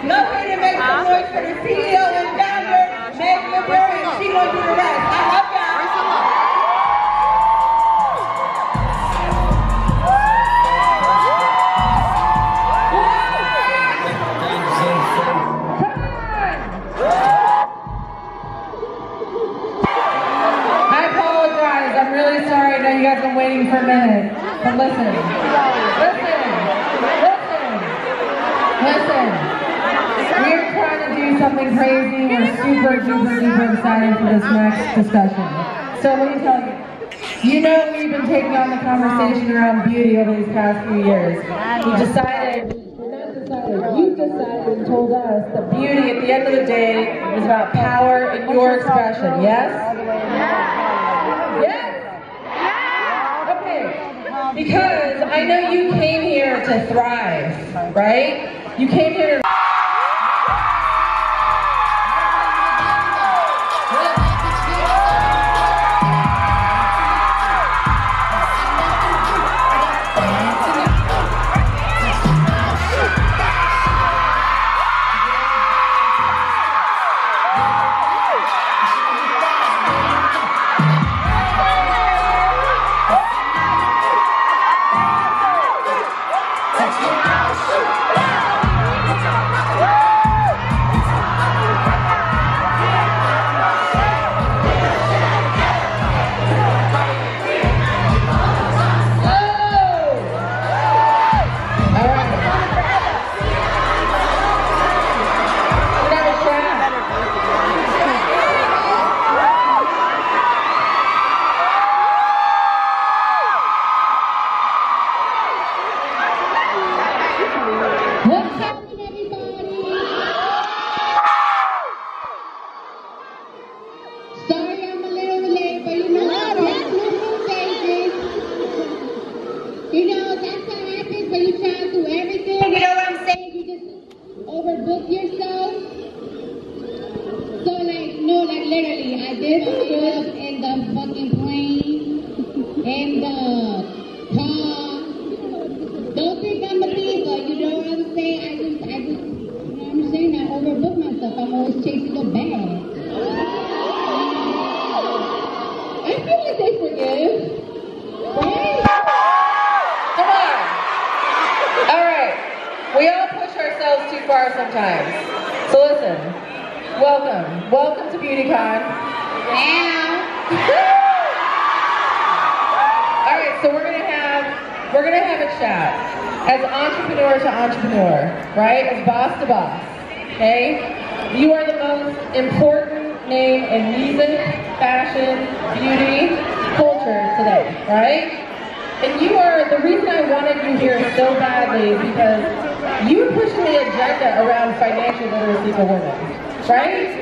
Nobody to make some noise for the CEO and founder, Meg LeBear, and she gonna do the rest. I love y'all. I'm really sorry, I know you guys have been waiting for a minute, but listen. We're trying to do something crazy. We're super excited for this next discussion. So let me tell you, you know we've been taking on the conversation around beauty over these past few years. You decided and told us that beauty at the end of the day is about power and your expression, yes? Yes? Because I know you came here to thrive, right? You came here to... Sometimes. So listen, welcome to Beautycon. All right, so we're gonna have a chat as entrepreneur to entrepreneur, right? As boss to boss. Okay, you are the most important name in music, fashion, beauty, culture today, right? And you are the reason I wanted you here so badly is because you push the agenda around financial literacy for women, right?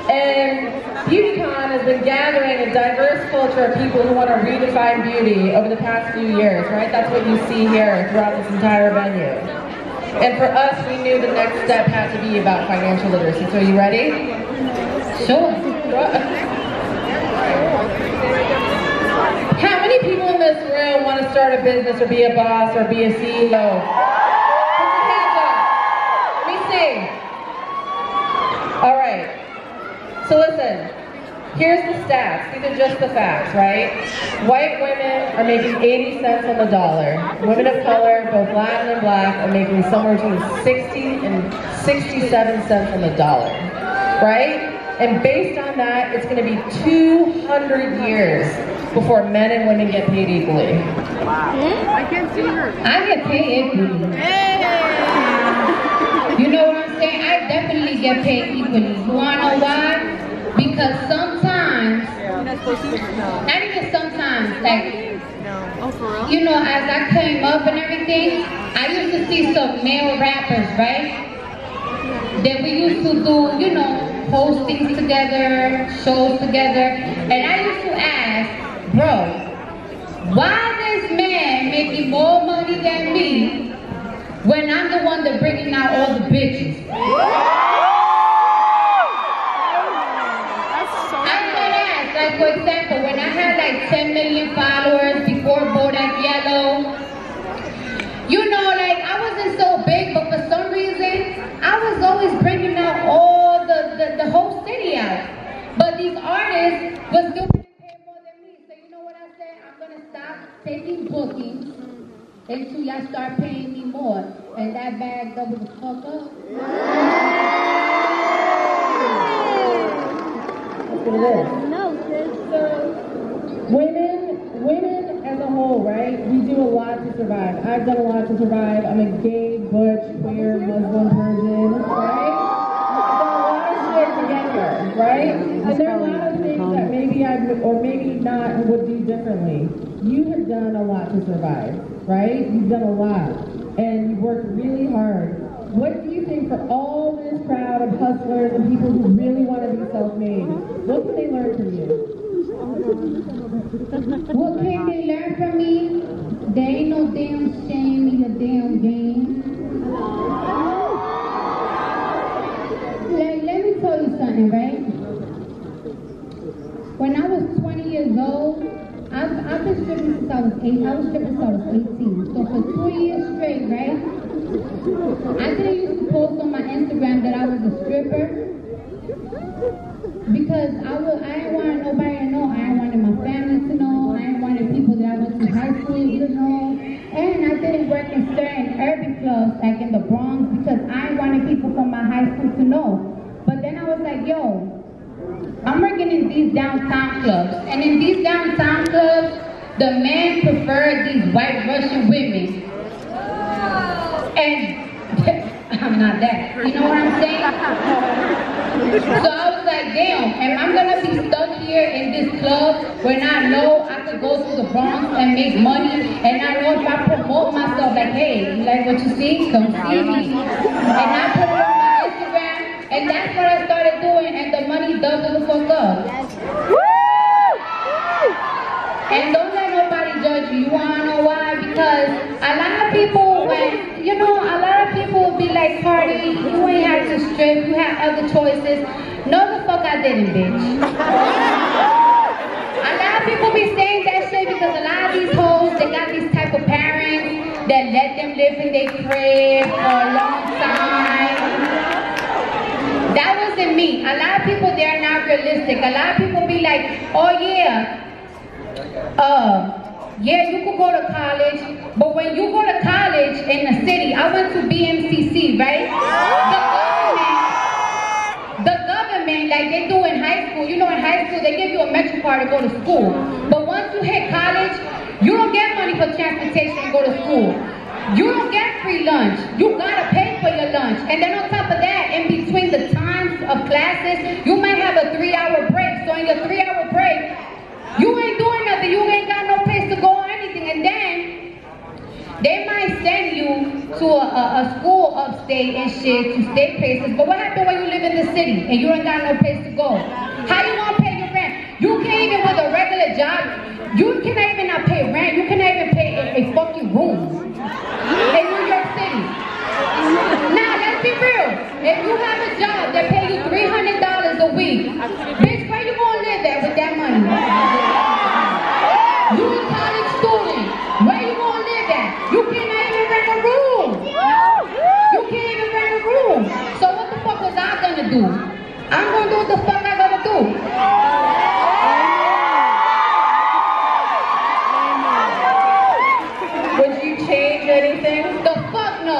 And Beautycon has been gathering a diverse culture of people who want to redefine beauty over the past few years, right? That's what you see here throughout this entire venue. And for us, we knew the next step had to be about financial literacy. So are you ready? Sure. How many people in this room want to start a business or be a boss or be a CEO? All right, so listen, here's the stats. These are just the facts, right? White women are making 80 cents on the dollar. Women of color, both Latin and Black, are making somewhere between 60 and 67 cents on the dollar, right? And based on that, it's going to be 200 years before men and women get paid equally. Wow. I can't see her. I get paid equally. You know what I'm saying? I definitely get paid equally. You wanna know why? Because sometimes, not even sometimes, like, you know, as I came up and everything, I used to see some male rappers, right? That we used to do, you know, postings together, shows together, and I used to ask, bro, why this man making more money than me when I'm the one that bringing out all the bitches? I'm gonna ask, like for example, when I had like 10 million followers before Bodak Yellow, you know, like I wasn't But still didn't pay more than me. So you know what I said? I'm gonna stop taking bookings until y'all start paying me more. And that bag double the fuck up. That's what it is. Women as a whole, right? We do a lot to survive. I've done a lot to survive. I'm a gay, butch, queer, Muslim person, right? I've done a lot of shit to get here, right? And there are a lot of things that maybe I would, or maybe not, would do differently. You have done a lot to survive, right? You've done a lot. And you worked really hard. What do you think for all this crowd of hustlers and people who really want to be self-made? What can they learn from you? What can they learn from me? There ain't no damn shame in your damn game. Like, let me tell you something, right? When I was 20 years old, I've been stripping since I was 8. I was stripping since I was 18. So for 2 years straight, right? I didn't used to post on my Instagram that I was a stripper because I didn't want nobody to know. I didn't want my family to know. I didn't want people that I went to high school to know. And I didn't work in certain urban clubs like in the Bronx because I wanted people from my high school to know. But then I was like, yo, I'm working in these downtown clubs. And in these downtown clubs, the men prefer these white Russian women. And I'm not that. You know what I'm saying? So I was like, damn, am I gonna be stuck here in this club when I know I could go to the Bronx and make money, and I know if I promote myself, like, hey, you like what you see? Come see me. And I put it on my Instagram, and that's what I started doing, and the money doubled the fuck up. And don't let nobody judge you. You wanna know why? Because a lot of people, a lot of people will be like, Cardi, you ain't have to strip, you have other choices. No, the fuck I didn't, bitch. A lot of people be saying that shit because a lot of these hoes, they got these type of parents that let them live in their crib for a long time. That wasn't me. A lot of people, they're not realistic. A lot of people be like, oh yeah, yeah, you could go to college, but when you go to college in the city, I went to BMCC, right? The government, like they do in high school, you know, in high school, they give you a Metro card to go to school. But once you hit college, you don't get money for transportation to go to school. You don't get free lunch. You gotta pay for your lunch. And then on top of that, in between the times of classes, you might have a 3-hour break. So in your 3-hour break, you ain't doing nothing. You ain't got no place to go or anything. And then they might send you to a school upstate and shit to stay places. But what happens when you live in the city and you ain't got no place to go? How you gonna pay your rent? You can't even with a regular job. You cannot even not pay rent. You cannot even pay a fucking room in New York City. Nah, let's be real. If you have a job that pay you $300 a week, bitch, where you gonna live at with that money? You a college student. Where you gonna live at? You cannot even rent a room. You can't even rent a room. So what the fuck was I gonna do? I'm gonna do what the fuck I gotta do. Would you change anything? The fuck no.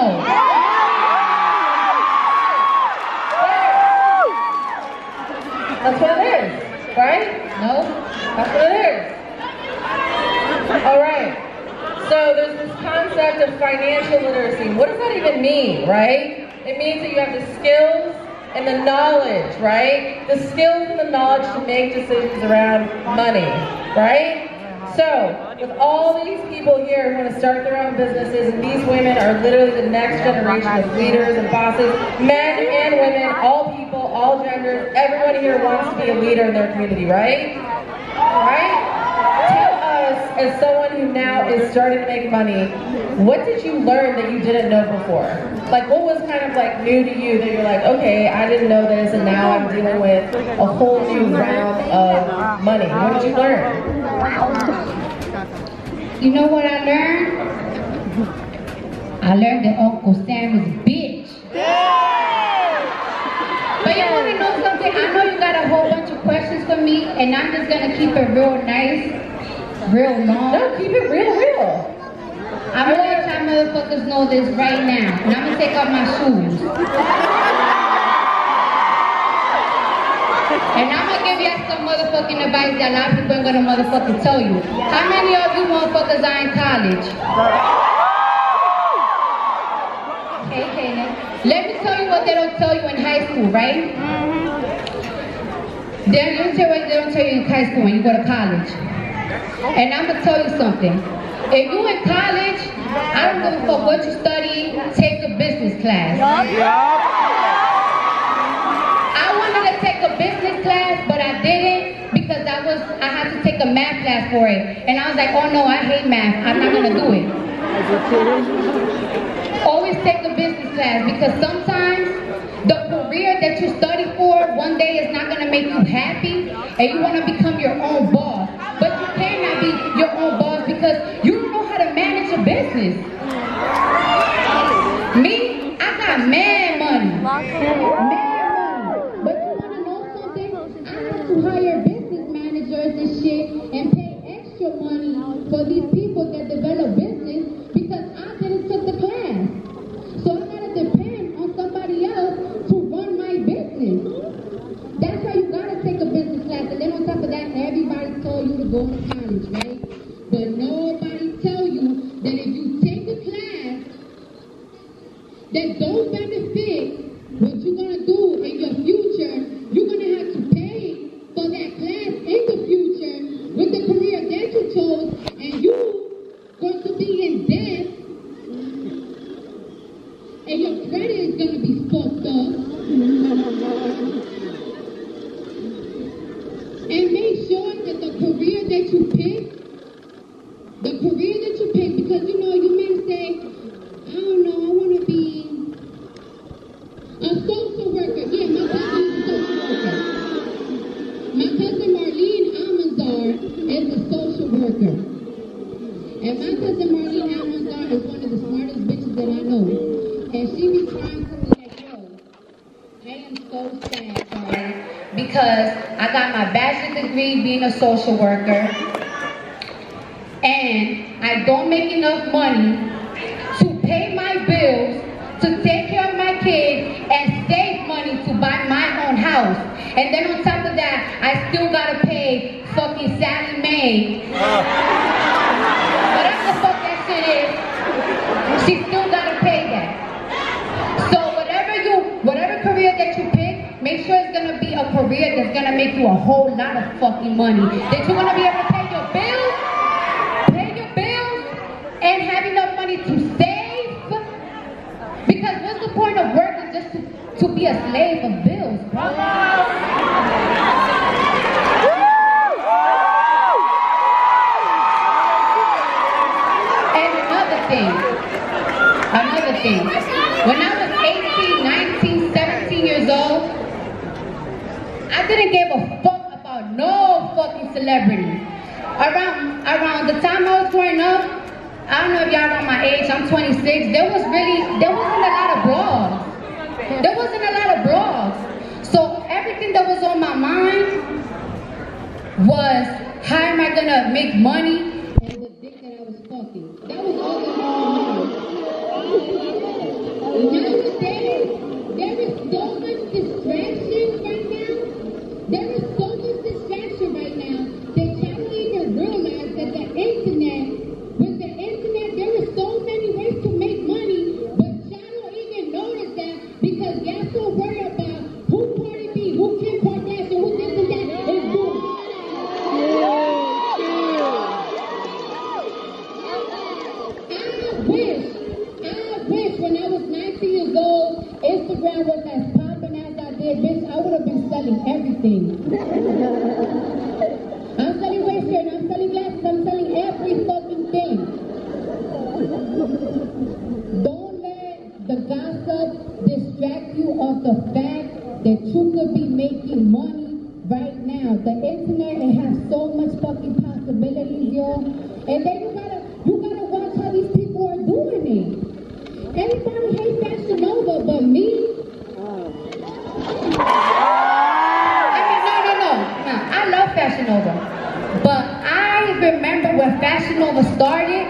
That's what it is, right? No. That's what it is. All right. So there's this concept of financial literacy. What does that even mean, right? It means that you have the skills and the knowledge, right? The skills and the knowledge to make decisions around money, right? So, with all these people here who want to start their own businesses, and these women are literally the next generation of leaders and bosses, men and women, all people, all genders, everyone here wants to be a leader in their community, right? Right? Tell us, as someone who now is starting to make money, what did you learn that you didn't know before? Like, what was kind of like new to you that you're like, okay, I didn't know this, and now I'm dealing with a whole new round of money. What did you learn? You know what I learned? I learned that Uncle Sam is a bitch. But you want to know something? I know you got a whole bunch of questions questions for me, and I'm just gonna keep it real nice, real long. No, keep it real, real. I'm gonna let y'all motherfuckers know this right now, and I'm gonna take off my shoes. And I'm gonna give y'all some motherfucking advice that a lot of people ain't gonna motherfucking tell you. How many of you motherfuckers are in college? Okay, now. Let me tell you what they don't tell you in high school, right? They don't tell you what they don't tell you in high school when you go to college. And I'm gonna tell you something. If you in college, I don't give a fuck what you study, take a business class. I wanted to take a business class, but I didn't because I had to take a math class for it. And I was like, oh no, I hate math. I'm not gonna do it. Always take a business class because sometimes the career that you study for one day is not gonna make you happy and you wanna become your own boss. But you cannot be your own boss because you don't know how to manage a business. Me, I got mad money. Mad money. But you wanna know something? I have to hire business managers and shit and pay extra money for these people that develop business because I didn't take the class. So I gotta depend on somebody else to run my business. That's why you gotta take a business class. And then on top of that, everybody told you to go to college, right? But nobody tell you that if you take a class that don't benefit what you're gonna do in your future, you're gonna have to pay for that class in the future with the career that you chose, and you're going to be in debt, and your credit is gonna be fucked up. And make sure that the career that you pick, because you know, you may say, I don't know, I want to be a social worker. Yeah, my cousin is a social worker. My cousin Marlene Almanzar is a social worker. And my cousin Marlene Almanzar is one of the smartest bitches that I know. And she be trying to be like, yo, I am so sad, guys, because I got my bachelor's degree being a social worker, and I don't make enough money to pay my bills, to take care of my kids, and save money to buy my own house. And then on top of that, I still gotta pay fucking Sally Mae. Whatever the fuck that shit is, she still gotta pay that. So whatever career that you pick, make sure it's gonna be a career that's gonna make you a whole lot of fucking money. That you're gonna be able to pay your bills, and have enough money to save. Because what's the point of working just to be a slave of bills, bro? And another thing. When I was 18, 19, 17 years old, I didn't give a fuck about no fucking celebrity. Around the time I was growing up, I don't know if y'all know my age, I'm 26, there wasn't a lot of blogs. So everything that was on my mind was, how am I gonna make money and the dick that I was fucking. That was all that was on my mind. Nowadays, there is so much distraction right now. There is so much distraction right now that y'all don't even realize that the internet, there are so many ways to make money, but y'all don't even notice that because y'all so worried about who Cardi B, who Kim Kardashian, who this and that is doing. I wish when I was 19 years old, Instagram was as popping as I did, bitch, I would have been selling everything. I'm selling waistwear, I'm selling glasses, I'm selling every fucking thing. Don't let the gossip distract you of the fact that you could be making money right now. The internet, it has so much fucking possibilities, yo. And then you gotta watch how these people are doing it. Everybody hates Fashion Nova, but me? I mean, no. I But I remember when Fashion Nova started,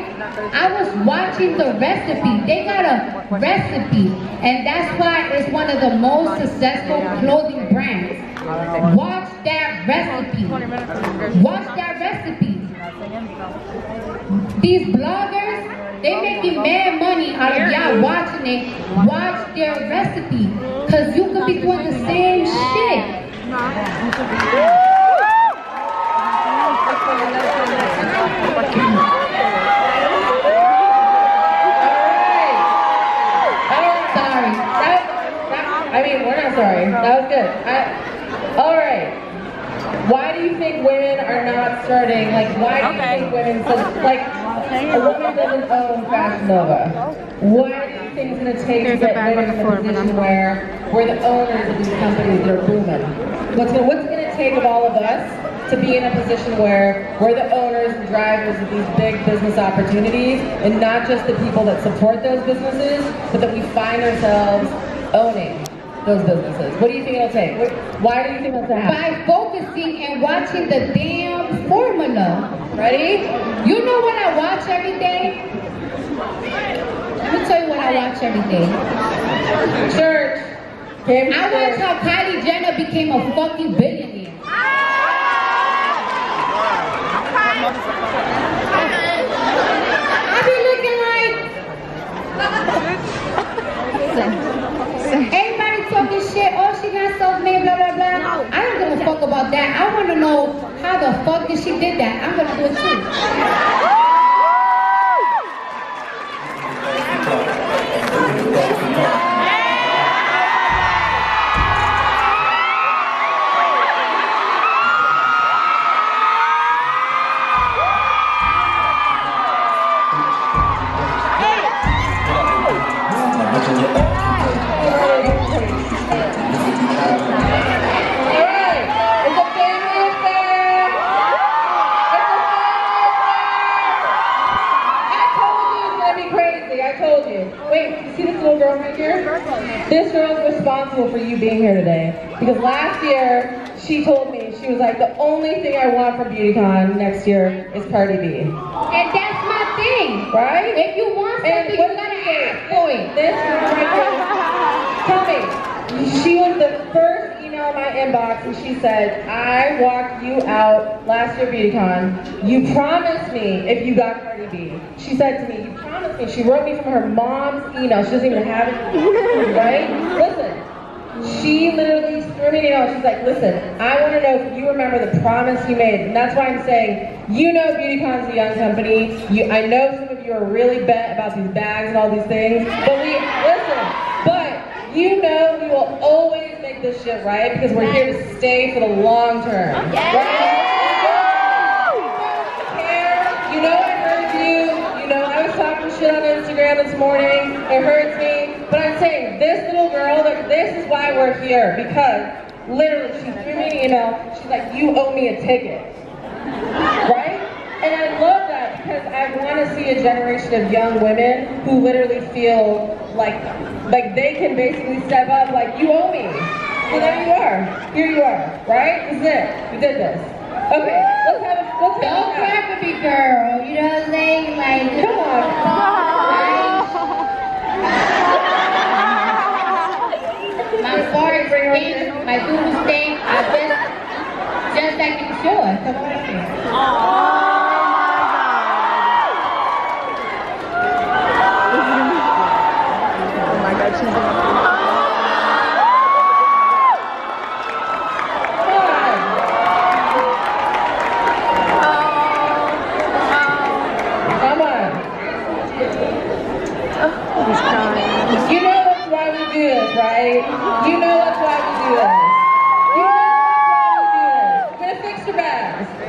I was watching the recipe. They got a recipe, and that's why it's one of the most successful clothing brands. Watch that recipe. Watch that recipe. These bloggers, they making mad money out of y'all watching it. Watch their recipe, because you could be doing the same shit. We're not sorry. That was good. All right. Why do you think women are not starting? Like, why do you think women, like, a woman doesn't own Fashion Nova? What do you think it's going to take to get women in a position where we're the owners of these companies that are booming? What's it going to take of all of us to be in a position where we're the owners and drivers of these big business opportunities, and not just the people that support those businesses, but that we find ourselves owning those businesses? What do you think it'll take? Why do you think that's going to happen? By focusing and watching the damn formula. Ready? You know what I watch every day? Let me tell you what I watch every day. Church. I watch how Kylie Jenner became a fucking billionaire. I be looking like everybody talking shit, oh she got self-made, blah blah blah. I don't give a fuck about that. I want to know how the fuck did she did that. I'm gonna do it too. This girl is responsible for you being here today. Because last year, she told me, she was like, the only thing I want from Beautycon next year is Cardi B. And that's my thing. Right? If you want something, you gotta ask for it. This girl right here, tell me, she was the first email in my inbox, and she said, I walked you out last year at Beautycon. You promised me if you got Cardi B. She said to me, you promised me. She wrote me from her mom's email. She doesn't even have it, right? Listen, she literally threw me an email. She's like, listen, I want to know if you remember the promise you made. And that's why I'm saying, you know Beautycon's a young company. I know some of you are really bent about these bags and all these things. But you know we will always make this shit right, because we're here to stay for the long term. Right? You know I heard you. You know I was talking shit on Instagram this morning. It hurts me. But I'm saying, this little girl, this is why we're here. Because literally, she threw me an email. She's like, you owe me a ticket. Right? And I love that, because I want to see a generation of young women who literally feel like they can basically step up, like, you owe me. So there you are. Here you are. Right? This is it. We did this. Okay, let's have a Don't crack with me, girl. You know what I'm saying? Like, come on. My farts stink, my food stink. I just like the shore. Come on here.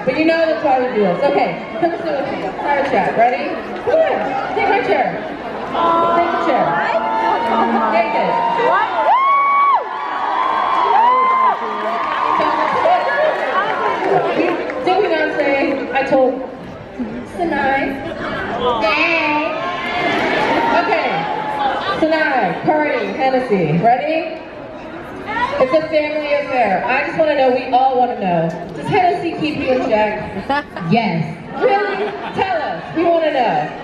But you know that's why we do this. Okay, come sit with me. Have a chat. Ready? Come on. Take my chair. Take the chair. Take it. Did we not say, I told Sinai? Hey. Okay. Sinai, Cardi, Hennessy. Ready? It's a family affair. I just want to know, we all want to know. Does Hennessy keep you in check? Yes. Really? Tell us. We want to know.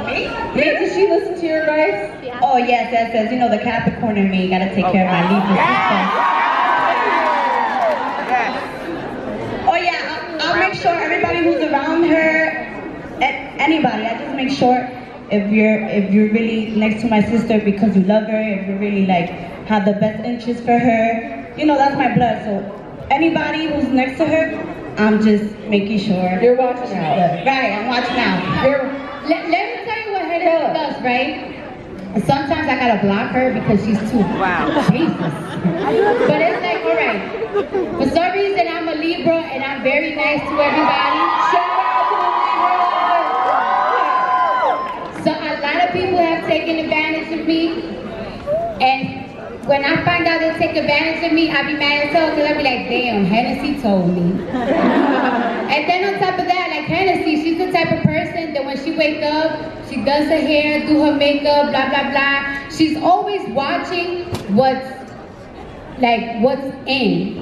Me? Yeah, does she listen to your advice? Oh, yes. You know, the Capricorn in me, gotta take care of my Libra sister. Oh, yeah, I'll make sure everybody who's around her, anybody, I just make sure if you're really next to my sister because you love her, if you really like have the best interest for her, you know, that's my blood. So anybody who's next to her, I'm just making sure. You're watching out. Right, I'm watching out. Let me tell you what Hennessy does, right? Sometimes I gotta block her because she's too Jesus. But it's like, all right. For some reason, I'm a Libra and I'm very nice to everybody. Shout out to the Libra! So a lot of people have taken advantage of me, and when I find out they take advantage of me, I be mad as hell because I be like, damn, Hennessy told me. And then on top of that, like Hennessy, she's the type of person that when she wake up, she does her hair, do her makeup, blah, blah, blah. She's always watching what's in.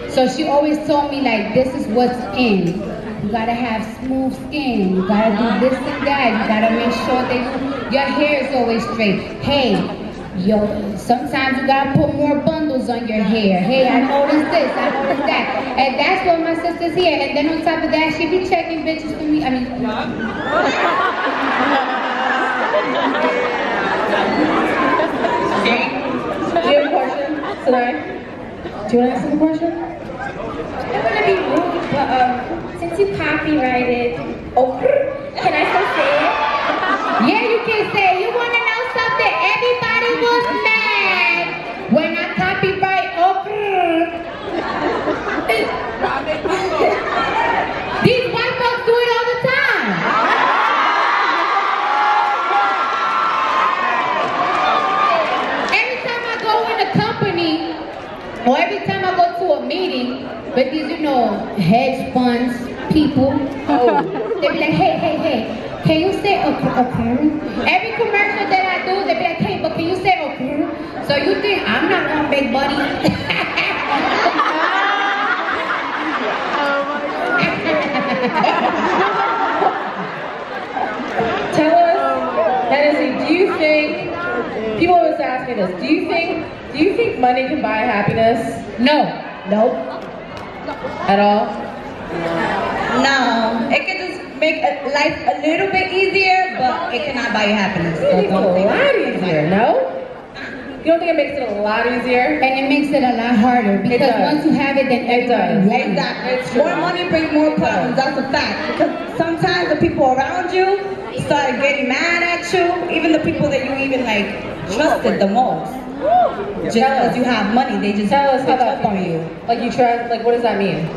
So she always told me like, this is what's in. You gotta have smooth skin. You gotta do this and that. You gotta make sure that your hair is always straight. Hey, yo, sometimes you gotta put more bundles on your hair. Hey, I noticed this, I noticed that. And that's what my sister's here. And then on top of that, she be checking bitches for me. I mean, do you have a question tonight? Do you want to ask him a question? I don't want to be rude, but since you copyrighted, can I still say it? yeah, you can say, you want to know something? Everybody was mad when I copyright These white folks do it all the time. Every time I go in a company, or every time I go to a meeting with these, you know, hedge funds people, they be like, hey, can you say okay? Every commercial that I do, they be like, hey, but can you say okay? So you think I'm not gonna make money? Tell us, Hennessy, do you think, people always ask me this, do you think money can buy happiness? No. Nope. At all? No, it can just make life a little bit easier, but it cannot buy you happiness. It makes it a lot easier, no? You don't think it makes it a lot easier? And it makes it a lot harder because once you have it, then everybody wants it. Exactly. More money brings more problems. That's a fact. Because sometimes the people around you start getting mad at you, even the people that you even like trusted the most. Just because you have money, they just tell us how switch that up on you. Like you try, like what does that mean?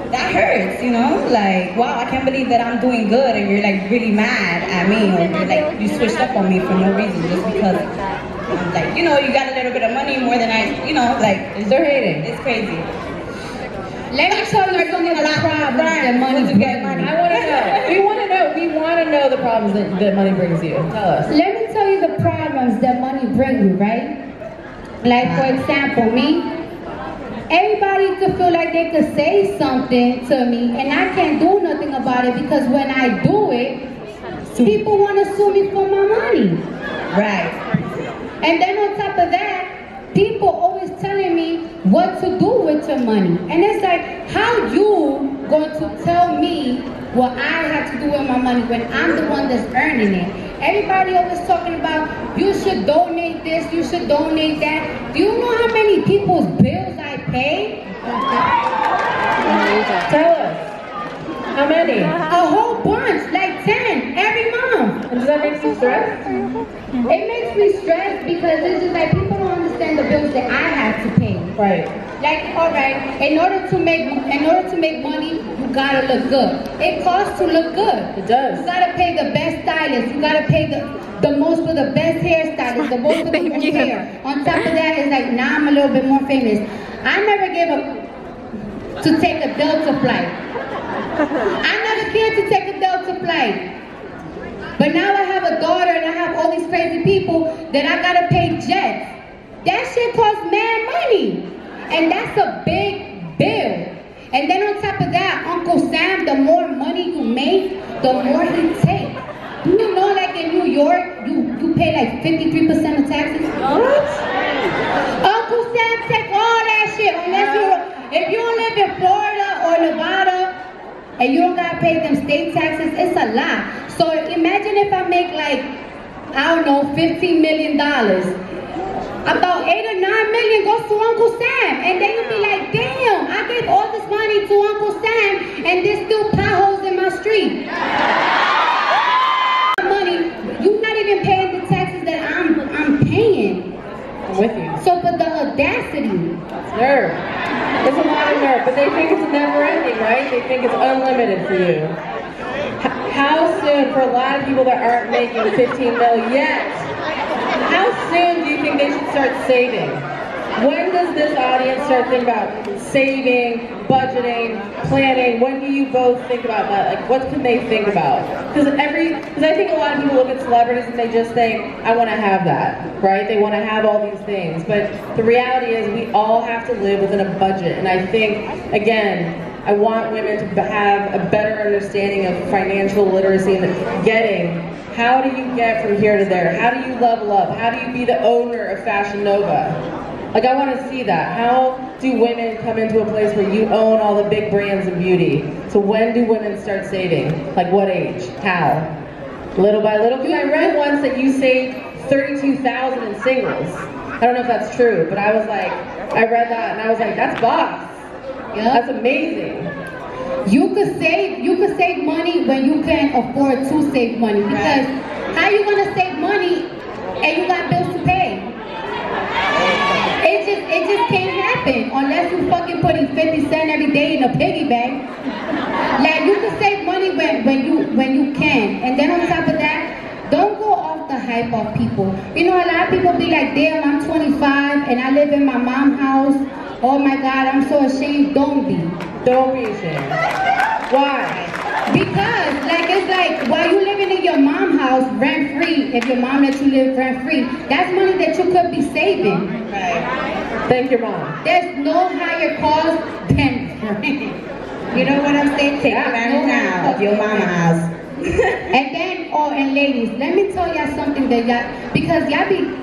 That hurts, you know? Like, wow, I can't believe that I'm doing good and you're like really mad at me, or you're like, you switched up on me for no reason just because I'm like, you know, you got a little bit of money more than I, you know, like, They're hating. it's crazy. Let me tell you some of the problems that money brings. I want to know. We want to know the problems that money brings you. Tell us. Let me tell you the problems that money brings you, right? Like, for example, me, everybody could feel like they could say something to me and I can't do nothing about it because when I do it, people want to sue me for my money. Right. And then on top of that, people always telling me what to do with your money. And it's like, how you going to tell me what I have to do with my money when I'm the one that's earning it? Everybody always talking about, you should donate this, you should donate that. Do you know how many people's bills I pay? Tell us. How many? A whole bunch, like 10 every month. And does that make you stressed? It makes me stressed because it's just like people don't understand the bills that I have to pay. Right. Like, all right, in order to make money, you gotta look good. It costs to look good. It does. You gotta pay the best stylist. You gotta pay the most for the best hairstylist, the most for the most hair. On top of that, it's like, now I'm a little bit more famous. I never gave up to take a Delta flight. I never cared to take a Delta flight. But now I have a daughter and I have all these crazy people that I gotta pay jets. That shit costs mad money. And that's a big bill. And then on top of that, Uncle Sam, the more money you make, the more he takes. Do you know, like in New York, you pay like 53% of taxes? What? Uncle Sam take all that shit. Unless if you don't live in Florida or Nevada and you don't gotta pay them state taxes, it's a lot. So imagine if I make like, I don't know, $15 million. About 8 or 9 million goes to Uncle Sam. And then you'll be like, damn, I gave all this money to Uncle Sam and there's still potholes in my street. Money, you're not even paying the taxes that I'm paying. I'm with you. So for the audacity. It's nerve. It's a lot of nerve, but they think it's never ending, right? They think it's unlimited for you. How soon, for a lot of people that aren't making 15 mil yet, how soon do you think they should start saving? When does this audience start thinking about saving, budgeting, planning? When do you both think about that? Like, what can they think about? Because I think a lot of people look at celebrities and they just think, I want to have that, right? They want to have all these things. But the reality is we all have to live within a budget. And I think, again, I want women to have a better understanding of financial literacy and getting, how do you get from here to there? How do you level up? How do you be the owner of Fashion Nova? Like, I want to see that. How do women come into a place where you own all the big brands in beauty? So when do women start saving? Like what age? How? Little by little? Because I read once that you saved $32,000 in singles. I don't know if that's true, but I was like, I read that and I was like, that's boss. Yep. That's amazing. You could save money when you can afford to save money. Because how you gonna save money and you got bills to pay? It just can't happen unless you fucking putting 50 cents every day in a piggy bank. Like, you can save money when you can. And then on top of that, don't go off the hype of people. You know, a lot of people be like, damn, I'm 25 and I live in my mom's house. Oh my God, I'm so ashamed. Don't be. Don't be ashamed. Why? Because, like, it's like, while you living in your mom's house rent-free, if your mom lets you live rent-free, that's money that you could be saving. Right. Thank your mom. There's no higher cost than rent. You know what I'm saying? Take it back now of your mama's house. And then, oh, and ladies, let me tell y'all something that y'all, because y'all be...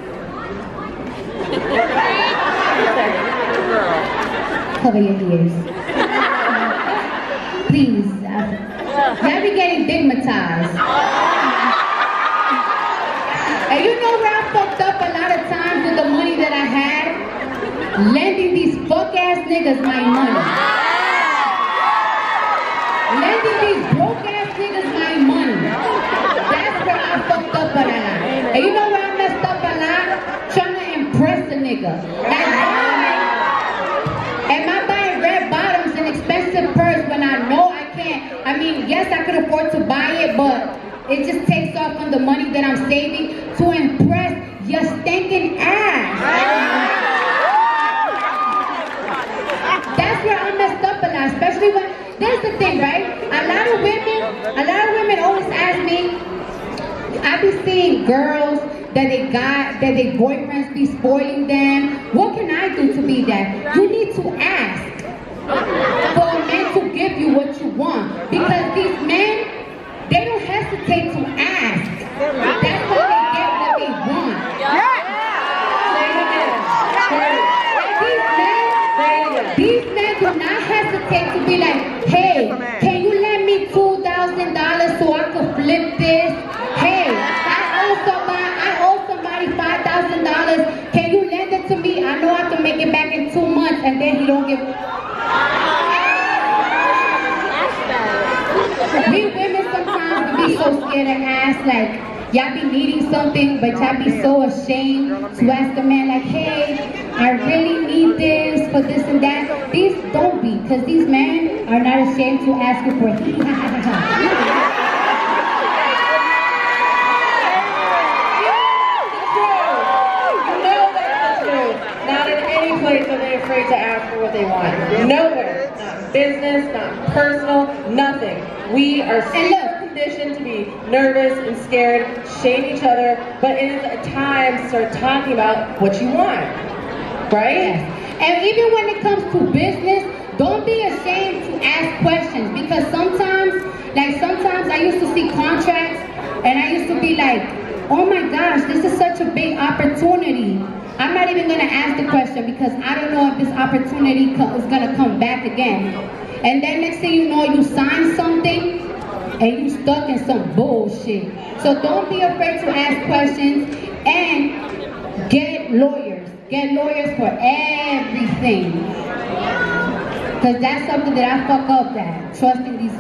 Cover your ears. Please. Y'all be getting stigmatized. And you know where I fucked up a lot of times with the money that I had? Lending these fuck-ass niggas my money. Lending these broke-ass niggas my money. That's where I fucked up a lot. And you know where I messed up a lot? Trying to impress a nigga. Am I buying red bottoms and expensive purse when I know I can't? I mean, yes, I could afford to buy it, but it just takes off on the money that I'm saving to impress your stinking ass. That's where I messed up a lot, especially when, there's the thing, right? A lot of women always ask me, I be seeing girls that their boyfriends be spoiling them. What can I do to be that? You need to ask for a man to give you what you want. Because these men, they don't hesitate to ask. That's how they get what they want. These men do not hesitate to be like, hey, can you lend me $2,000 so I could flip this? Hey, I owe somebody $5,000. Can you lend it to me? I know I can make it back in 2 months, and then he don't give. We women sometimes be so scared to ask, like, y'all be needing something, but y'all be so ashamed to ask a man, like, hey, I really need this for this and that. These don't be, because these men are not ashamed to ask you for it. Not in any place are they afraid to ask for what they want. Nowhere. Not business, not personal, nothing. We are... And look, conditioned to be nervous and scared, shame each other, but it is a time to start talking about what you want, right? Yes. And even when it comes to business, don't be ashamed to ask questions, because sometimes I used to see contracts and I used to be like, oh my gosh, this is such a big opportunity. I'm not even gonna ask the question because I don't know if this opportunity is gonna come back again. And then next thing you know, you sign something and you stuck in some bullshit. So don't be afraid to ask questions and get lawyers. Get lawyers for everything. Because that's something that I fuck up at, trusting these.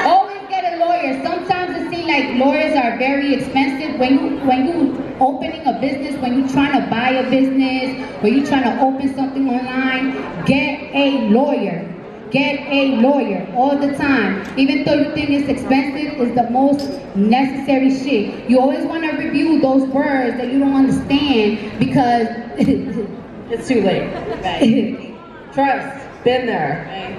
Always get a lawyer. Sometimes it seems like lawyers are very expensive. When you opening a business, when you trying to buy a business, when you trying to open something online, get a lawyer. Get a lawyer all the time. Even though you think it's expensive, it's the most necessary shit. You always want to review those words that you don't understand because it's too late. Right. Trust, been there. Right.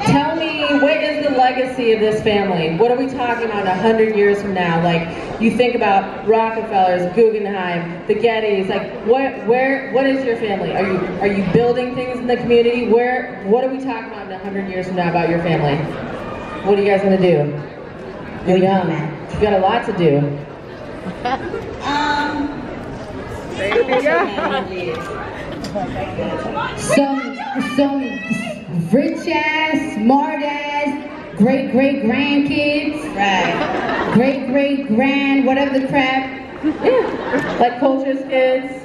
Tell me, what is the legacy of this family? What are we talking about 100 years from now? Like, you think about Rockefellers, Guggenheim, the Gettys. Like, what is your family? Are you building things in the community? What are we talking about 100 years from now about your family? What are you guys gonna do? You're young. You got a lot to do. Some rich ass, smart ass, great grandkids, right? Great grand, whatever the crap. Yeah. Like culture's kids,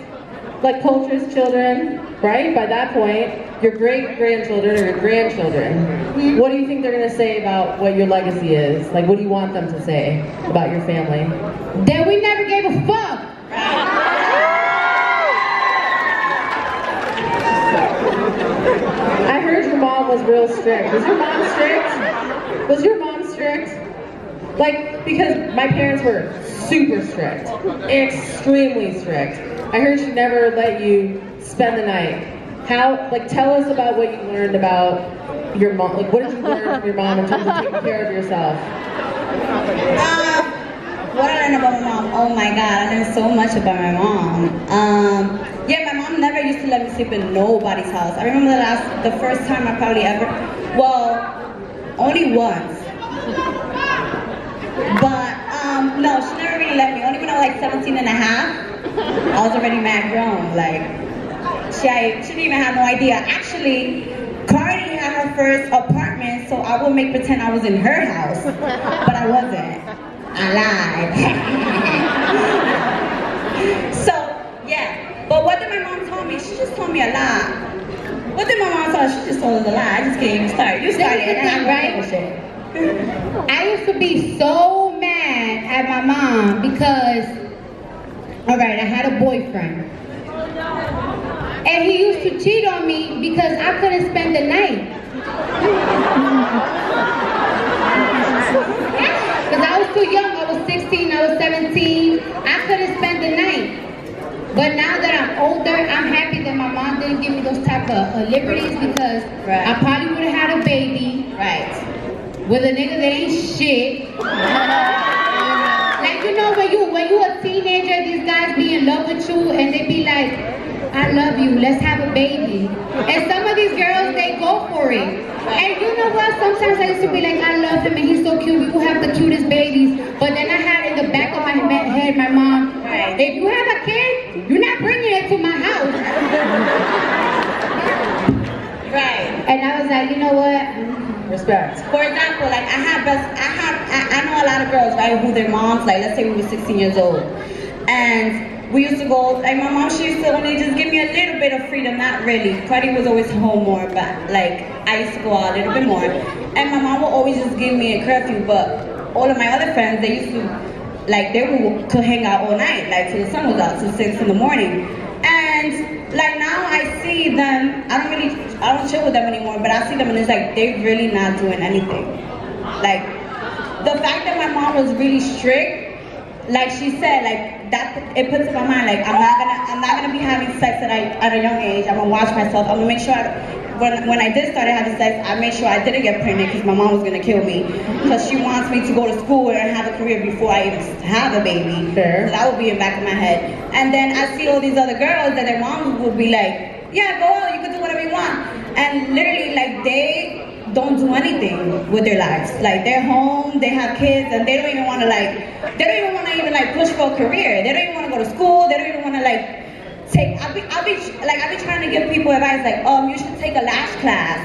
like culture's children, right? By that point, your great grandchildren or your grandchildren. Mm-hmm. What do you think they're gonna say about what your legacy is? Like, what do you want them to say about your family? That we never gave a fuck. I heard your mom was real strict. Was your mom strict? Was your mom strict? Like, because my parents were super strict, extremely strict. I heard she never let you spend the night. How, like, tell us about what you learned about your mom. Like, what did you learn from your mom in terms of taking care of yourself? What I learned about my mom? Oh my God, I learned so much about my mom. Yeah, my mom never used to let me sleep in nobody's house. I remember the first time I probably ever, well, only once. But, no, she never really let me. Only when I was like 17 and a half, I was already mad grown. Like, she didn't even have no idea. Actually, Cardi had her first apartment, so I would make pretend I was in her house, but I wasn't. I lied. So, yeah. But what did my mom tell me? She just told me a lie. What did my mom tell us? She just told us a lie. I just can't even start. You started it, and I'm right? I used to be so mad at my mom because, alright, I had a boyfriend. And he used to cheat on me because I couldn't spend the night. Because I was too young. I was 16, I was 17. I couldn't spend the night. But now that I'm older, I'm happy that my mom didn't give me those type of liberties because I probably would have had a baby. Right. With a nigga that ain't shit. Like, you know, when you a teenager, these guys be in love with you and they be like, I love you, let's have a baby. And some of these girls, they go for it. And you know what? Sometimes I used to be like, I love him and he's so cute, we will have the cutest babies. But then I had in the back of my head, my mom, if you have a kid, you're not bringing it to my house. Right. And I was like, you know what? Respect. For example, like I know a lot of girls, right, who their moms, like, let's say we were 16 years old. And we used to go, like, my mom, she used to only just give me a little bit of freedom, not really. Cardi was always home more, but, like, I used to go out a little bit more. And my mom would always just give me a curfew, but all of my other friends, they used to, like, they could hang out all night, like, till the sun was out, till 6 in the morning. And, like, now I see them, I don't chill with them anymore, but I see them and it's like, they're really not doing anything. Like, the fact that my mom was really strict, like she said, like that, it puts in my mind, like I'm not gonna be having sex at a young age. I'm gonna watch myself. I'm gonna make sure when I did start having sex, I made sure I didn't get pregnant because my mom was gonna kill me, because she wants me to go to school and have a career before I even have a baby. Fair. So that would be in the back of my head. And then I see all these other girls that their moms would be like, yeah, go out, you can do whatever you want. And literally, like, they don't do anything with their lives. Like, they're home, they have kids, and they don't even want to push for a career. They don't even want to go to school. They don't even want to I'll be trying to give people advice like, you should take a lash class.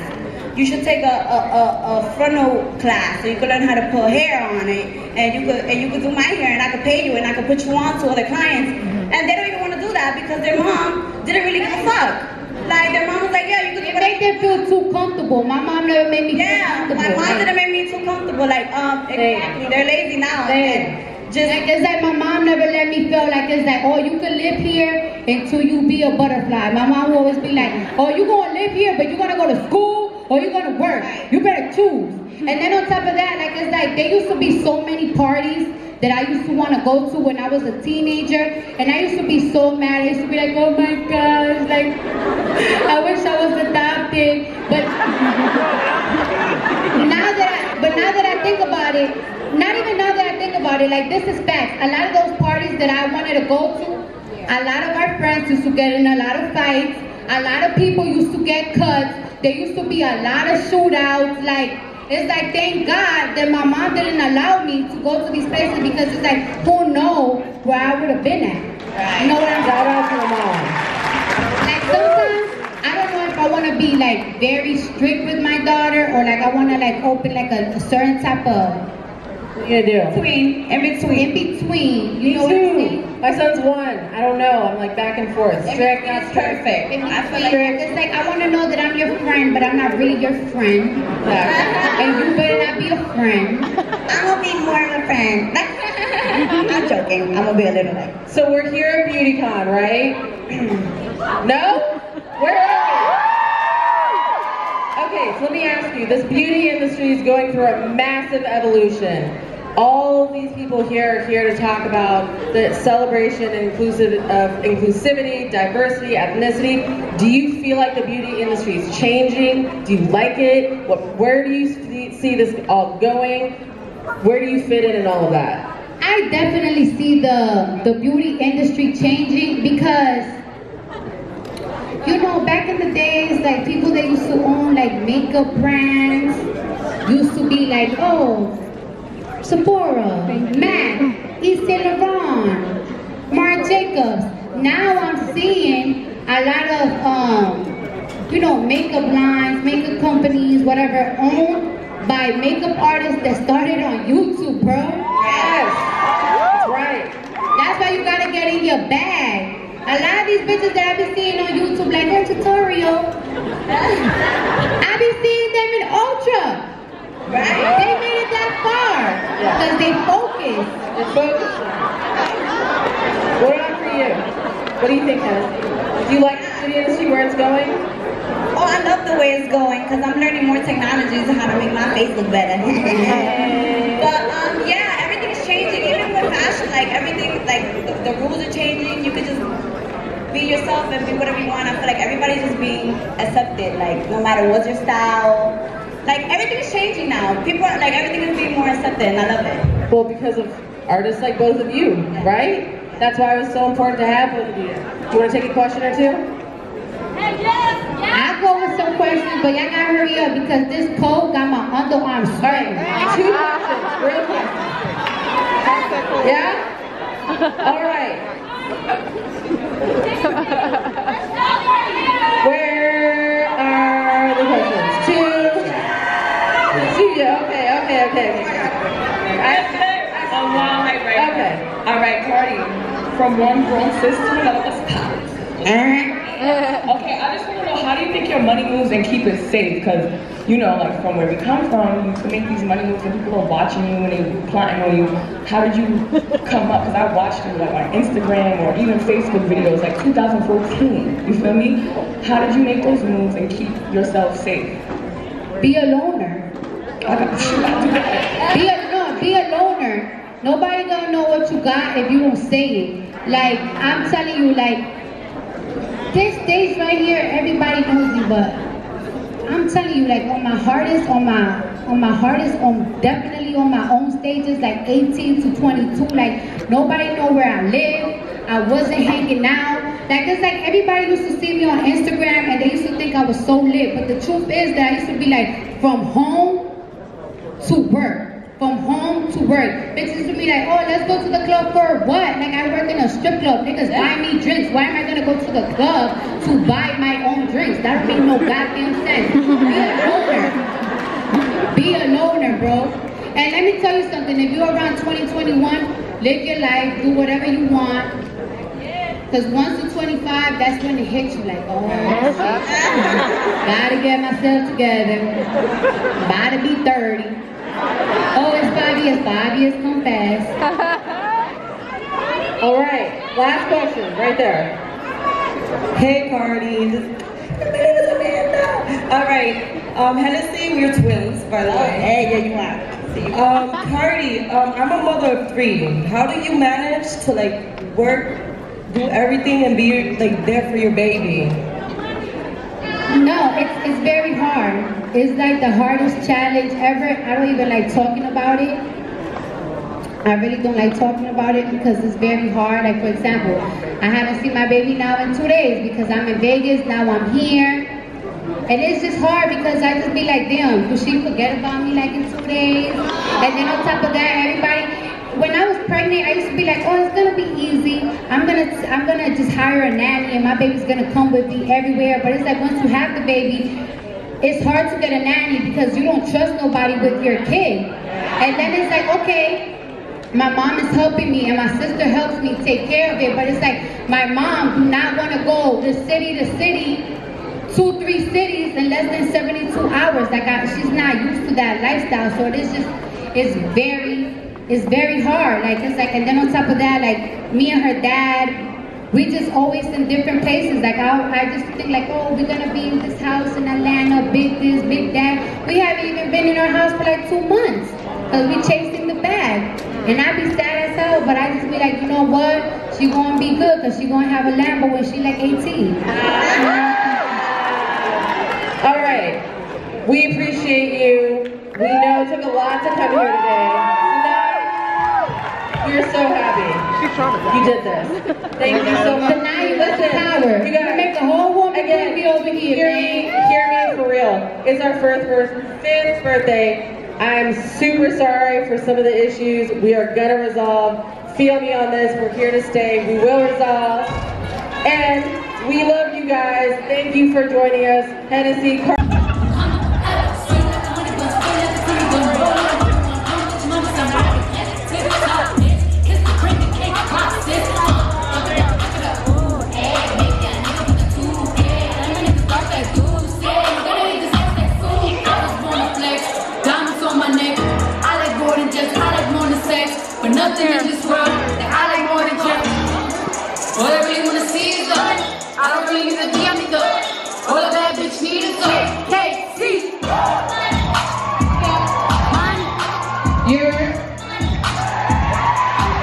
You should take a frontal class so you can learn how to put hair on it, and you could do my hair, and I could pay you, and I could put you on to other clients. And they don't even want to do that because their mom didn't really give a fuck. Like, their mom was like, yeah, you could do whatever. It made them feel too comfortable. My mom never made me feel comfortable. My mom didn't make me too comfortable. Like, exactly. They're lazy now. It's like my mom never let me feel like it's like, oh, you can live here until you be a butterfly. My mom will always be like, oh, you gonna live here, but you gonna go to school or you gonna work. You better choose. And then on top of that, like, it's like there used to be so many parties that I used to want to go to when I was a teenager, and I used to be so mad. I used to be like, oh my gosh, like, I wish I was adopted. But now that I think about it, not even now that I think about it, like, this is facts. A lot of those parties that I wanted to go to, a lot of our friends used to get in a lot of fights. A lot of people used to get cuts. There used to be a lot of shootouts. Like, it's like, thank God that my mom didn't allow me to go to these places, because it's like, who knows where I would have been at. You know what I'm saying? Shout out to the mom. Like, sometimes I don't know if I want to be like very strict with my daughter, or like I want to like open like a certain type of You do. In between. You know what I'm saying? My son's 1. I don't know. I'm like back and forth. Strict, not perfect. I feel like it's like, I want to know that I'm your friend, but I'm not really your friend. And you better not be a friend. I'm gonna be more of a friend. I'm joking. I'm gonna be a little like. So we're here at Beautycon, right? No? Where are we? Okay, so let me ask you. This beauty industry is going through a massive evolution. All of these people here are here to talk about the celebration and inclusivity, diversity, ethnicity. Do you feel like the beauty industry is changing? Do you like it? Where do you see this all going? Where do you fit in all of that? I definitely see the beauty industry changing, because, you know, back in the days, like, people that used to own like makeup brands used to be like, oh, Sephora, MAC, Yves Saint Laurent, Marc Jacobs. Now I'm seeing a lot of, you know, makeup lines, makeup companies, whatever, owned by makeup artists that started on YouTube, bro. Yes, that's right. That's why you gotta get in your bag. A lot of these bitches that I be seeing on YouTube, like their tutorial, I be seeing them in Ultra. Right? They made it that far because they focus. They're focused. What about for you? What do you think, Hennessy? Do you like the beauty industry, where it's going? Oh, I love the way it's going, because I'm learning more technologies on how to make my face look better. But yeah, everything's changing. Even with fashion, like everything, like the rules are changing. You could just be yourself and be whatever you want. I feel like everybody's just being accepted. Like, no matter what's your style. Like, everything is changing now. People are, like, everything is being more accepted, and I love it. Well, because of artists like both of you, right? That's why it was so important to have both of you. Do you want to take a question or two? I'll go with some questions, but y'all gotta hurry up because this cold got my underarms sweating. 2 questions, real questions. Yeah? All right. Where are the questions? 2. Okay. All right, Cardi. From one grown sis to another, let's pop. Okay, I just want to know, how do you think your money moves and keep it safe? Because, you know, like, from where we come from, you can make these money moves and people are watching you and they're plotting on you. How did you come up? Because I watched you, like, on Instagram or even Facebook videos, like 2014. You feel me? How did you make those moves and keep yourself safe? Be a loner. Be a loner. nobody gonna know what you got if you don't say it. Like, I'm telling you, like, this stage right here, everybody knows me, but I'm telling you, like, on my hardest, definitely on my own stages, like 18 to 22, like, nobody know where I live. I wasn't hanging out. Like, it's like everybody used to see me on Instagram and they used to think I was so lit. But the truth is that I used to be like, from home to work. From home to work. Bitches used to be like, oh, let's go to the club for what? Like, I work in a strip club. Niggas buy me drinks. Why am I gonna go to the club to buy my own drinks? That don't make no goddamn sense. Be a loner, bro. And let me tell you something. If you're around 2021, live your life. Do whatever you want. Because once you're 25, that's when it hits you like, oh, shit. Gotta get myself together. About to be 30. Oh, it's 5 years. 5 years come fast. All right, last question, right there. Hey, Cardi. My name is Amanda. All right, Hennessy, we're twins, by the way. Hey, yeah, you are. Cardi, I'm a mother of 3. How do you manage to like work, do everything, and be like there for your baby? No, it's very hard. It's like the hardest challenge ever. I don't even like talking about it. I really don't like talking about it because it's very hard. Like, for example, I haven't seen my baby now in 2 days because I'm in Vegas, now I'm here. And it's just hard because I just be like, damn, could she forget about me like in 2 days? And then on top of that, everybody, when I was pregnant, I used to be like, oh, it's gonna be easy. I'm gonna just hire a nanny and my baby's gonna come with me everywhere. But it's like once you have the baby, it's hard to get a nanny because you don't trust nobody with your kid. And then it's like, okay, my mom is helping me and my sister helps me take care of it. But it's like my mom do not want to go to city to city, 2-3 cities in less than 72 hours. Like she's not used to that lifestyle. So it's very hard. Like it's like, and then on top of that, like me and her dad, we just always in different places. Like I just think like, oh, we're gonna be in this house in Atlanta, big this, big that. We haven't even been in our house for like 2 months because we chasing the bag. And I be sad as hell, but I just be like, you know what? She gonna be good because she gonna have a Lambo when she like 18. All right, we appreciate you. We know it took a lot to come here today. We're so happy you did this. Thank you so much. So now you got the power. You gotta make the whole woman again, be over here. Hear me for real. It's our 5th birthday. I'm super sorry for some of the issues. We are gonna resolve. Feel me on this. We're here to stay. We will resolve. And we love you guys. Thank you for joining us. Hennessy. Nothing in this world that I like more than just. All I really wanna see is up. I don't really need to be on the up. All a bad bitch need is up. KC.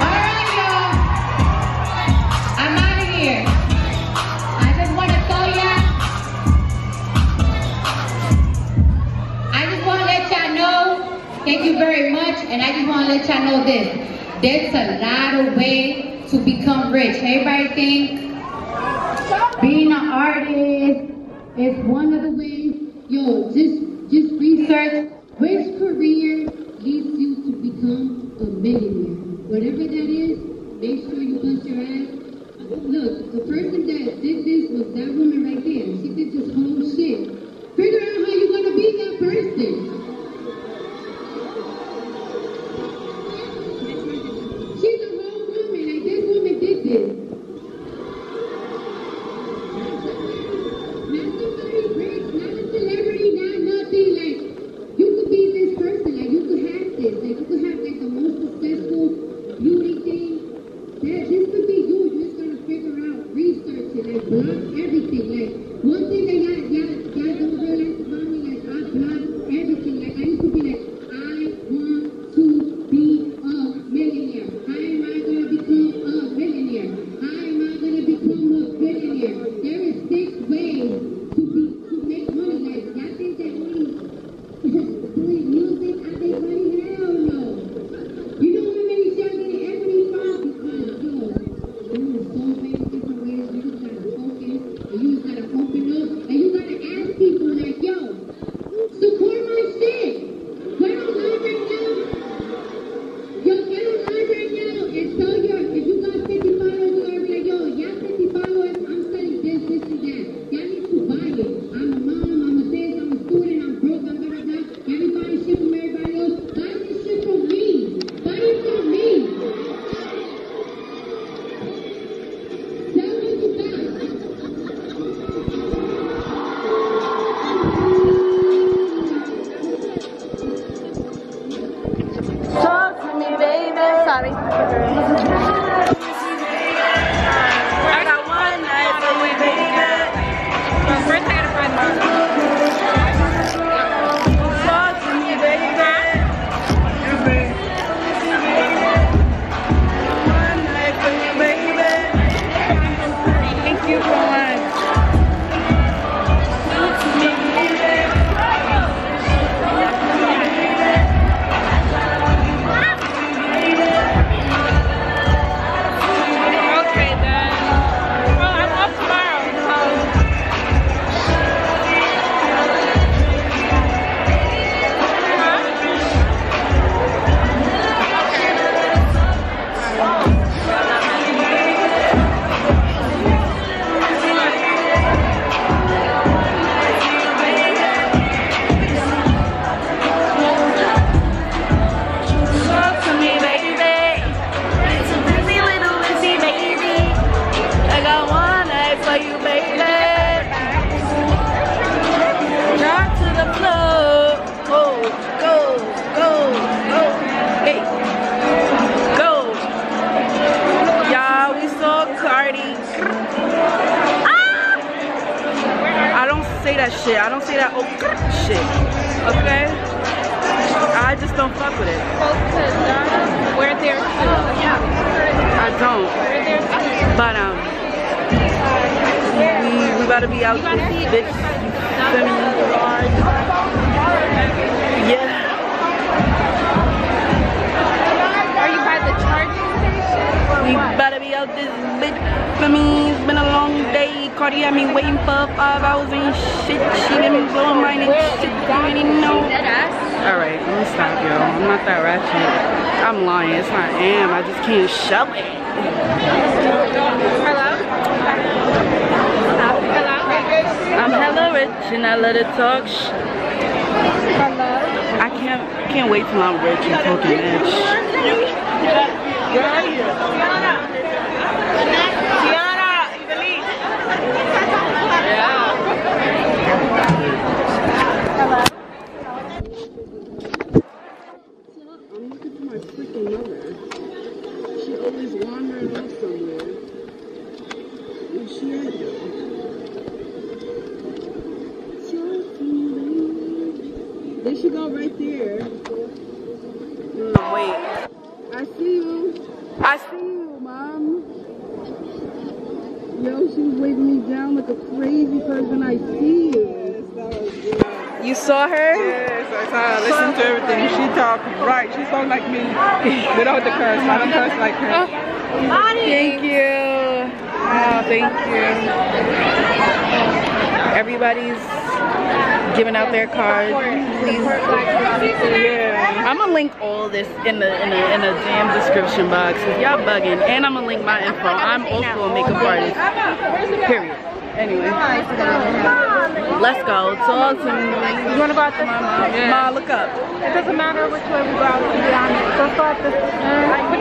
Alright, y'all. I'm out of here. I just wanna tell y'all. I just wanna let y'all know. Thank you very much. And I just wanna let y'all know this. There's a lot of ways to become rich. Everybody think being an artist is one of the ways. Yo, just research which career leads you to become a millionaire. Whatever that is, make sure you bust your ass. Look, the person that did this was that woman right there. She did this whole shit. Figure out how you're gonna be that person. This could be you. You're just gonna figure out, research it. Sorry. I got one night for you, baby. First I gotta find mine. Talk to me, baby. One night for you, baby. Thank you so much. That shit. I don't say that shit. Okay? I just don't fuck with it. We're there too. I don't. We're there too. But we about to be out this bitch. Yeah. Are you by the charging station? We about to be out this bitch. For me, it's been a long day. Cardi had me waiting for 5 hours and shit. She let me blow my mind and shit. I didn't know. Alright, let me stop, yo. I'm not that ratchet. I'm lying. It's not am. I just can't show it. Hello? Hello? I'm hella rich and I let it talk shit. Hello? I can't wait till I'm rich and talking bitch. They should go right there. Wait. I see you. I see you, Mom. Yo, she was waving me down like a crazy person. I see you. You saw her? Yes, I saw her. Listen to everything. She talked right. She sounds like me without the curse. I don't curse like her. Thank you. Oh, thank you. Everybody's giving out their cards. Please. Yeah. I'm gonna link all this in the damn description box. Cause y'all bugging, and I'm gonna link my info. I'm also a makeup artist. Period. Anyway, let's go. Talk to me. You wanna go out this way? Yeah. Ma, look up. It doesn't matter which way we go, to be honest. Let's go out this way.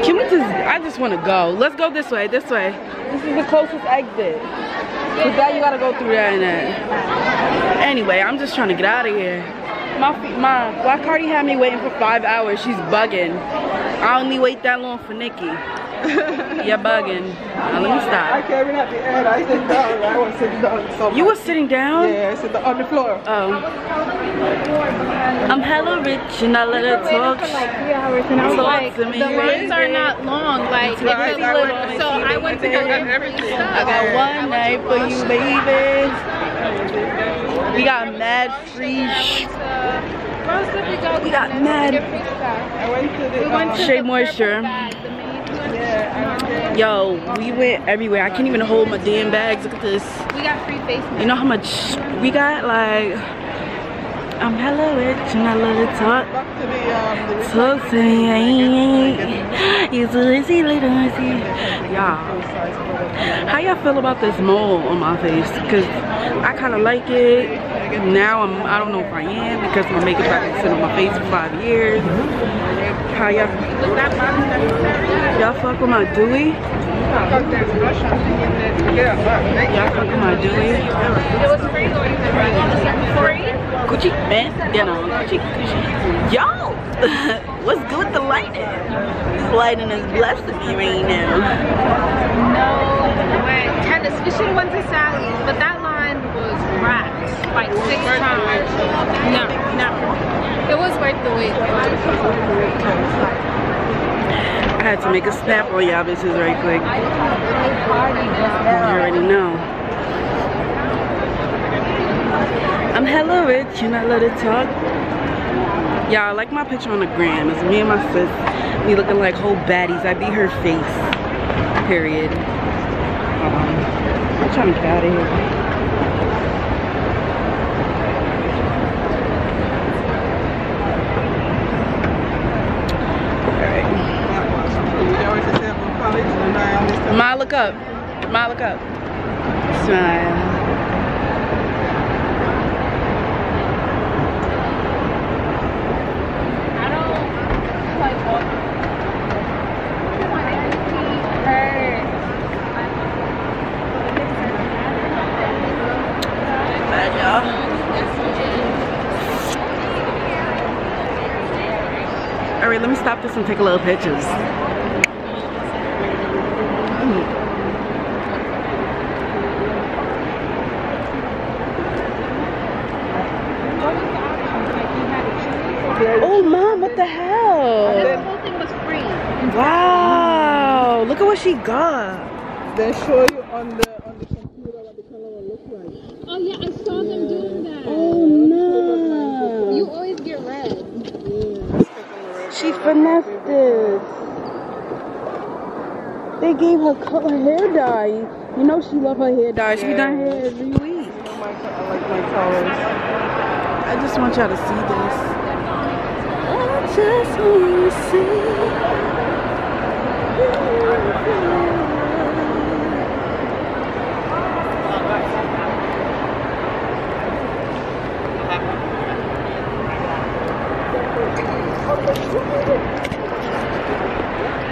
Can we just? I just want to go. Let's go this way. This way. This is the closest exit. Cause now you gotta go through that and that. Anyway, I'm just trying to get out of here. Why Cardi had me waiting for 5 hours? She's bugging. I only wait that long for Nikki. You're bugging. Now, let me stop. I came in at the end. I sit down. I was sitting down. So you were sitting down? Yeah, I sit on the floor. Oh. I'm hella rich and I let her talk. Like, the lines are not long. Like, it's a little. So I went to go get everything. I got one night for you, baby. We got mad free. We got mad. I went to the Shea Moisture. Yo, we went everywhere. I can't even hold my damn bags. Look at this. We got free face masks. You know how much we got? Like, I'm hella rich and I love to talk. Talk to me. You lazy little lazy. Y'all, how y'all feel about this mole on my face? Cause I kind of like it. Now I don't know if I am because my makeup has been sitting on my face for 5 years. How y'all fuck with my dewy? Y'all fucking my Dewey. It was free going to free. Gucci, man. You know, Gucci. Yo! What's good with the lighting? This lighting is blessing me right now. No way. We should have went to Sally's, but that line was wrapped like 6 times. No. It was worth the wait. I had to make a snap on y'all bitches right quick. You already know. I'm hella rich and I love to talk. Y'all, like my picture on the gram. It's me and my sis. We looking like whole baddies. I beat her face. Period. I'm trying to get out of here. Ma, look up. Ma, look up. Smile. Alright, let me stop this and take a little pictures. Oh, Mom, what the hell? This whole thing was free. Wow, look at what she got. They show you on the computer what the color will look like. Oh yeah, I saw them doing that. Oh no. You always get red. Yeah, she finessed this. They gave her hair dye. You know she love her hair dye. She done hair every week. I like my colors. I just want y'all to see this. I just want to see.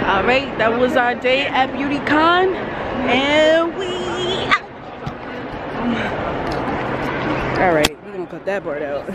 Alright, that was our day at Beautycon, and we out. Alright, we're gonna cut that part out.